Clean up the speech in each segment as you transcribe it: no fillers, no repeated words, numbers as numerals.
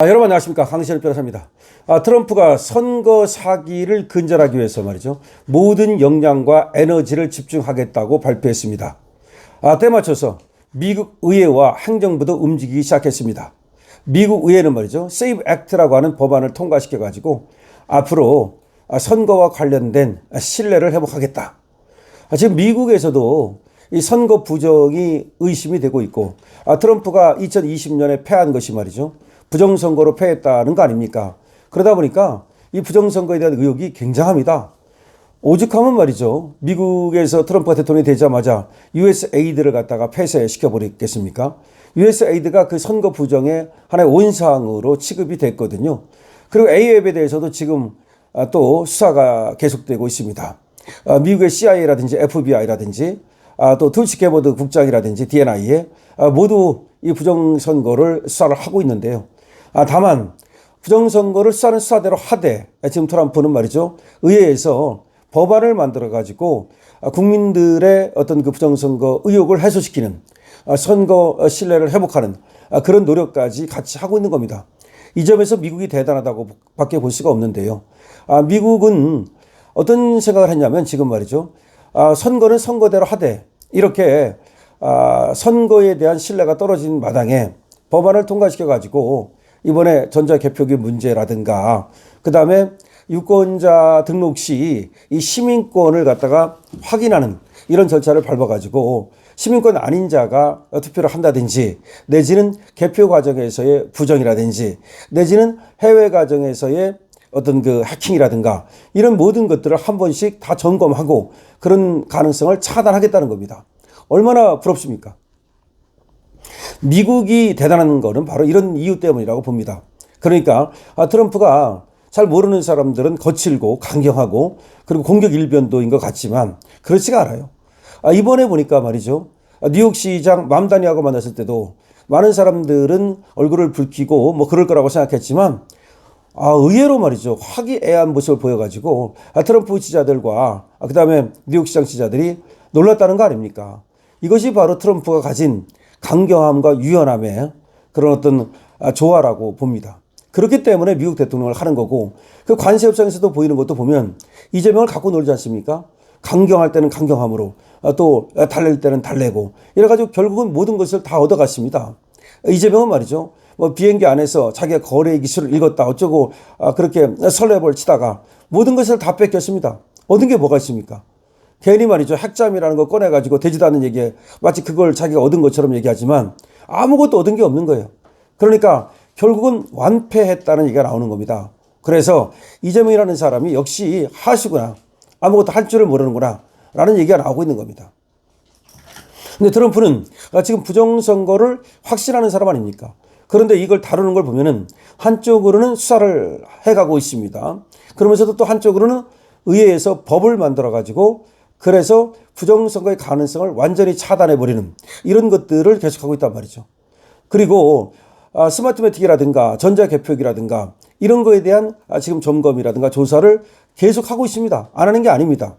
여러분 안녕하십니까, 강신엽 변호사입니다. 트럼프가 선거 사기를 근절하기 위해서 말이죠, 모든 역량과 에너지를 집중하겠다고 발표했습니다. 때맞춰서 미국 의회와 행정부도 움직이기 시작했습니다. 미국 의회는 말이죠, 세이브 액트라고 하는 법안을 통과시켜 가지고 앞으로 선거와 관련된 신뢰를 회복하겠다. 지금 미국에서도 이 선거 부정이 의심이 되고 있고, 트럼프가 2020년에 패한 것이 말이죠, 부정선거로 패했다는 거 아닙니까? 그러다 보니까 이 부정선거에 대한 의혹이 굉장합니다. 오죽하면 말이죠, 미국에서 트럼프가 대통령이 되자마자 USAID를 갖다가 폐쇄시켜버리겠습니까? USAID가 그 선거 부정의 하나의 원상으로 취급이 됐거든요. 그리고 AF에 대해서도 지금 또 수사가 계속되고 있습니다. 미국의 CIA라든지 FBI라든지 또 툴시 게버드 국장이라든지 DNI에 모두 이 부정선거를 수사를 하고 있는데요. 다만 부정선거를 수사는 수사대로 하되 지금 트럼프는 말이죠, 의회에서 법안을 만들어 가지고 국민들의 어떤 그 부정선거 의혹을 해소시키는, 선거 신뢰를 회복하는 그런 노력까지 같이 하고 있는 겁니다. 이 점에서 미국이 대단하다고 밖에 볼 수가 없는데요. 미국은 어떤 생각을 했냐면 지금 말이죠, 선거는 선거대로 하되 이렇게 선거에 대한 신뢰가 떨어진 마당에 법안을 통과시켜 가지고 이번에 전자개표기 문제라든가 그 다음에 유권자 등록 시 이 시민권을 갖다가 확인하는 이런 절차를 밟아 가지고 시민권 아닌 자가 투표를 한다든지, 내지는 개표 과정에서의 부정이라든지, 내지는 해외 과정에서의 어떤 그 해킹이라든가 이런 모든 것들을 한 번씩 다 점검하고 그런 가능성을 차단하겠다는 겁니다. 얼마나 부럽습니까? 미국이 대단한 거는 바로 이런 이유 때문이라고 봅니다. 그러니까 트럼프가 잘 모르는 사람들은 거칠고 강경하고 그리고 공격 일변도인 것 같지만 그렇지가 않아요. 이번에 보니까 말이죠, 뉴욕시장 맘다니하고 만났을 때도 많은 사람들은 얼굴을 붉히고 뭐 그럴 거라고 생각했지만 의외로 말이죠, 화기애애한 모습을 보여가지고 트럼프 지지자들과 그 다음에 뉴욕시장 지지자들이 놀랐다는 거 아닙니까? 이것이 바로 트럼프가 가진 강경함과 유연함의 그런 어떤 조화라고 봅니다. 그렇기 때문에 미국 대통령을 하는 거고, 그 관세협상에서도 보이는 것도 보면 이재명을 갖고 놀지 않습니까? 강경할 때는 강경함으로, 또 달랠 때는 달래고, 이래가지고 결국은 모든 것을 다 얻어갔습니다. 이재명은 말이죠, 뭐 비행기 안에서 자기가 거래 기술을 읽었다 어쩌고 그렇게 설레벌 치다가 모든 것을 다 뺏겼습니다. 얻은 게 뭐가 있습니까? 괜히 말이죠, 핵잠이라는 거 꺼내가지고 되지도 않는 얘기에 마치 그걸 자기가 얻은 것처럼 얘기하지만 아무것도 얻은 게 없는 거예요. 그러니까 결국은 완패했다는 얘기가 나오는 겁니다. 그래서 이재명이라는 사람이 역시 하수구나, 아무것도 할 줄을 모르는구나 라는 얘기가 나오고 있는 겁니다. 근데 트럼프는 지금 부정선거를 확신하는 사람 아닙니까? 그런데 이걸 다루는 걸 보면은 한쪽으로는 수사를 해가고 있습니다. 그러면서도 또 한쪽으로는 의회에서 법을 만들어 가지고 그래서 부정선거의 가능성을 완전히 차단해버리는 이런 것들을 계속하고 있단 말이죠. 그리고 스마트 매틱이라든가 전자개표기라든가 이런 거에 대한 지금 점검이라든가 조사를 계속하고 있습니다. 안 하는 게 아닙니다.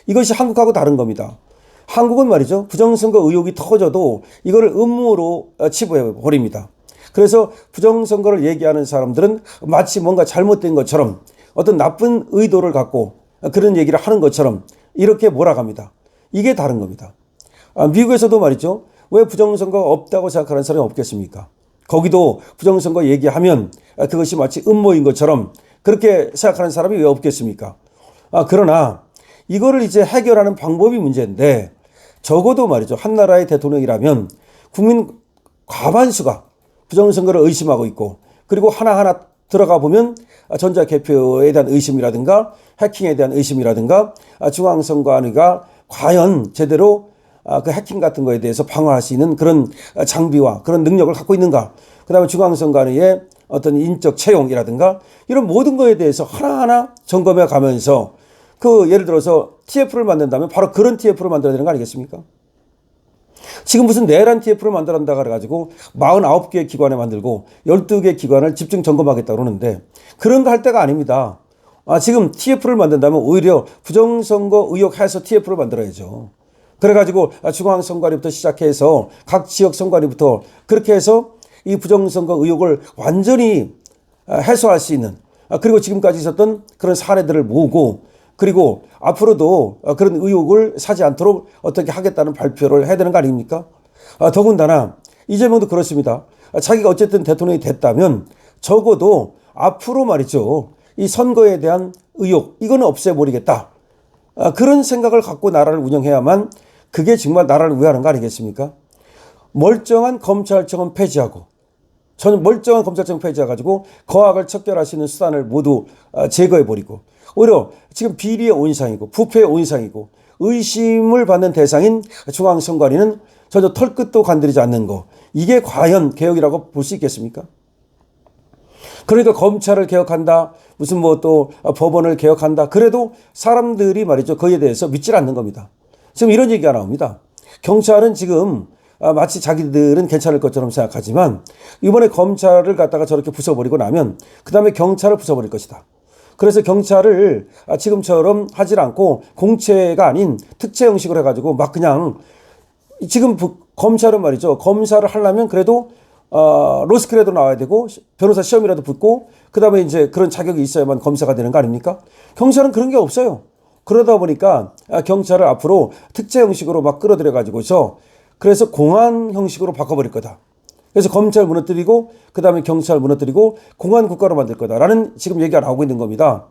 이것이 한국하고 다른 겁니다. 한국은 말이죠, 부정선거 의혹이 터져도 이거를 음모로 치부해버립니다. 그래서 부정선거를 얘기하는 사람들은 마치 뭔가 잘못된 것처럼 어떤 나쁜 의도를 갖고 그런 얘기를 하는 것처럼 이렇게 몰아갑니다. 이게 다른 겁니다. 미국에서도 말이죠, 왜 부정선거가 없다고 생각하는 사람이 없겠습니까? 거기도 부정선거 얘기하면 그것이 마치 음모인 것처럼 그렇게 생각하는 사람이 왜 없겠습니까? 그러나 이거를 이제 해결하는 방법이 문제인데, 적어도 말이죠, 한 나라의 대통령이라면 국민 과반수가 부정선거를 의심하고 있고, 그리고 하나하나 들어가 보면 전자개표에 대한 의심이라든가 해킹에 대한 의심이라든가 중앙선관위가 과연 제대로 그 해킹 같은 거에 대해서 방어할 수 있는 그런 장비와 그런 능력을 갖고 있는가, 그 다음에 중앙선관위의 어떤 인적 채용이라든가 이런 모든 거에 대해서 하나하나 점검해 가면서 그 예를 들어서 TF를 만든다면 바로 그런 TF를 만들어야 되는 거 아니겠습니까? 지금 무슨 내란 TF를 만들어낸다 그래가지고 49개 기관에 만들고 12개 기관을 집중 점검하겠다 그러는데 그런 거 할 때가 아닙니다. 지금 TF를 만든다면 오히려 부정선거 의혹 해서 TF를 만들어야죠. 그래가지고 중앙선관위부터 시작해서 각 지역 선관위부터 그렇게 해서 이 부정선거 의혹을 완전히 해소할 수 있는 그리고 지금까지 있었던 그런 사례들을 모으고 그리고 앞으로도 그런 의혹을 사지 않도록 어떻게 하겠다는 발표를 해야 되는 거 아닙니까? 더군다나 이재명도 그렇습니다. 자기가 어쨌든 대통령이 됐다면 적어도 앞으로 말이죠. 이 선거에 대한 의혹 이거는 없애버리겠다. 그런 생각을 갖고 나라를 운영해야만 그게 정말 나라를 위하는 거 아니겠습니까? 멀쩡한 검찰청은 폐지하고 저는 멀쩡한 검찰청 폐지해가지고 거악을 척결할 수 있는 수단을 모두 제거해버리고 오히려 지금 비리의 온상이고 부패의 온상이고 의심을 받는 대상인 중앙선관위는 전혀 털끝도 건드리지 않는 거 이게 과연 개혁이라고 볼 수 있겠습니까? 그러니까 검찰을 개혁한다 무슨 뭐 또 법원을 개혁한다 그래도 사람들이 말이죠 거기에 대해서 믿질 않는 겁니다. 지금 이런 얘기가 나옵니다. 경찰은 지금 마치 자기들은 괜찮을 것처럼 생각하지만 이번에 검찰을 갖다가 저렇게 부숴버리고 나면 그 다음에 경찰을 부숴버릴 것이다. 그래서 경찰을 지금처럼 하질 않고 공채가 아닌 특채 형식으로 해가지고 막 그냥 지금 검찰은 말이죠. 검사를 하려면 그래도 로스쿨에도 나와야 되고 변호사 시험이라도 붙고 그 다음에 이제 그런 자격이 있어야만 검사가 되는 거 아닙니까? 경찰은 그런 게 없어요. 그러다 보니까 경찰을 앞으로 특채 형식으로 막 끌어들여 가지고서 그래서 공안 형식으로 바꿔버릴 거다. 그래서 검찰 무너뜨리고 그 다음에 경찰 무너뜨리고 공안 국가로 만들 거다라는 지금 얘기가 나오고 있는 겁니다.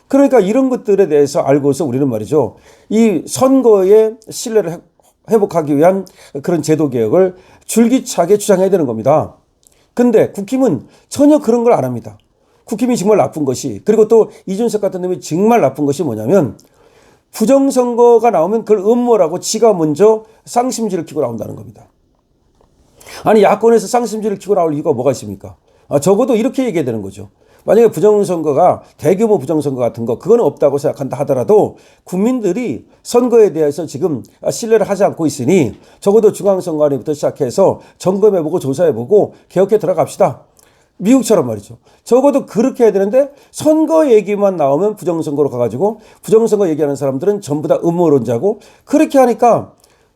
그러니까 이런 것들에 대해서 알고서 우리는 말이죠. 이 선거의 신뢰를 회복하기 위한 그런 제도 개혁을 줄기차게 주장해야 되는 겁니다. 근데 국힘은 전혀 그런 걸 안 합니다. 국힘이 정말 나쁜 것이 그리고 또 이준석 같은 놈이 정말 나쁜 것이 뭐냐면 부정선거가 나오면 그걸 음모라고 지가 먼저 쌍심지를 켜고 나온다는 겁니다. 아니 야권에서 쌍심지를 켜고 나올 이유가 뭐가 있습니까? 적어도 이렇게 얘기해야 되는 거죠. 만약에 부정선거가 대규모 부정선거 같은 거 그거는 없다고 생각한다 하더라도 국민들이 선거에 대해서 지금 신뢰를 하지 않고 있으니 적어도 중앙선관위부터 시작해서 점검해보고 조사해보고 개혁해 들어갑시다. 미국처럼 말이죠. 적어도 그렇게 해야 되는데 선거 얘기만 나오면 부정선거로 가가지고 부정선거 얘기하는 사람들은 전부 다 음모론자고 그렇게 하니까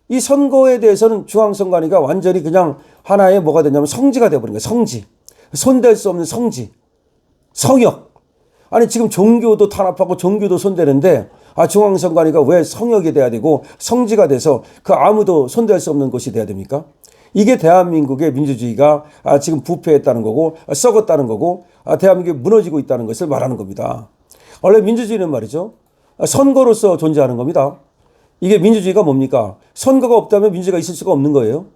이 선거에 대해서는 중앙선관위가 완전히 그냥 하나의 뭐가 되냐면 성지가 되어버린 거예요. 성지. 손댈 수 없는 성지. 성역. 아니 지금 종교도 탄압하고 종교도 손대는데 중앙선관위가 왜 성역이 돼야 되고 성지가 돼서 그 아무도 손댈 수 없는 곳이 돼야 됩니까? 이게 대한민국의 민주주의가 지금 부패했다는 거고 썩었다는 거고 대한민국이 무너지고 있다는 것을 말하는 겁니다. 원래 민주주의는 말이죠. 선거로서 존재하는 겁니다. 이게 민주주의가 뭡니까? 선거가 없다면 민주주의가 있을 수가 없는 거예요.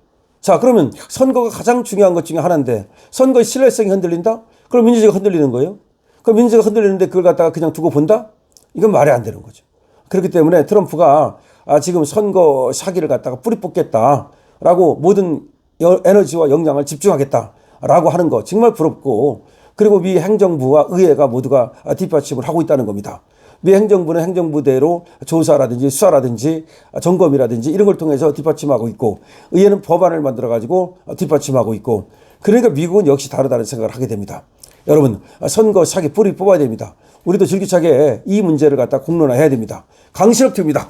자, 그러면 선거가 가장 중요한 것 중에 하나인데 선거의 신뢰성이 흔들린다? 그럼 민주주의가 흔들리는 거예요. 그럼 민주주의가 흔들리는데 그걸 갖다가 그냥 두고 본다? 이건 말이 안 되는 거죠. 그렇기 때문에 트럼프가 지금 선거 사기를 갖다가 뿌리 뽑겠다라고 모든 에너지와 역량을 집중하겠다라고 하는 거 정말 부럽고 그리고 미 행정부와 의회가 모두가 뒷받침을 하고 있다는 겁니다. 미 행정부는 행정부대로 조사라든지 수사라든지 점검이라든지 이런 걸 통해서 뒷받침하고 있고 의회는 법안을 만들어 가지고 뒷받침하고 있고 그러니까 미국은 역시 다르다는 생각을 하게 됩니다. 여러분 선거 사기 뿌리 뽑아야 됩니다. 우리도 줄기차게 이 문제를 갖다 공론화해야 됩니다. 강신업 TV입니다.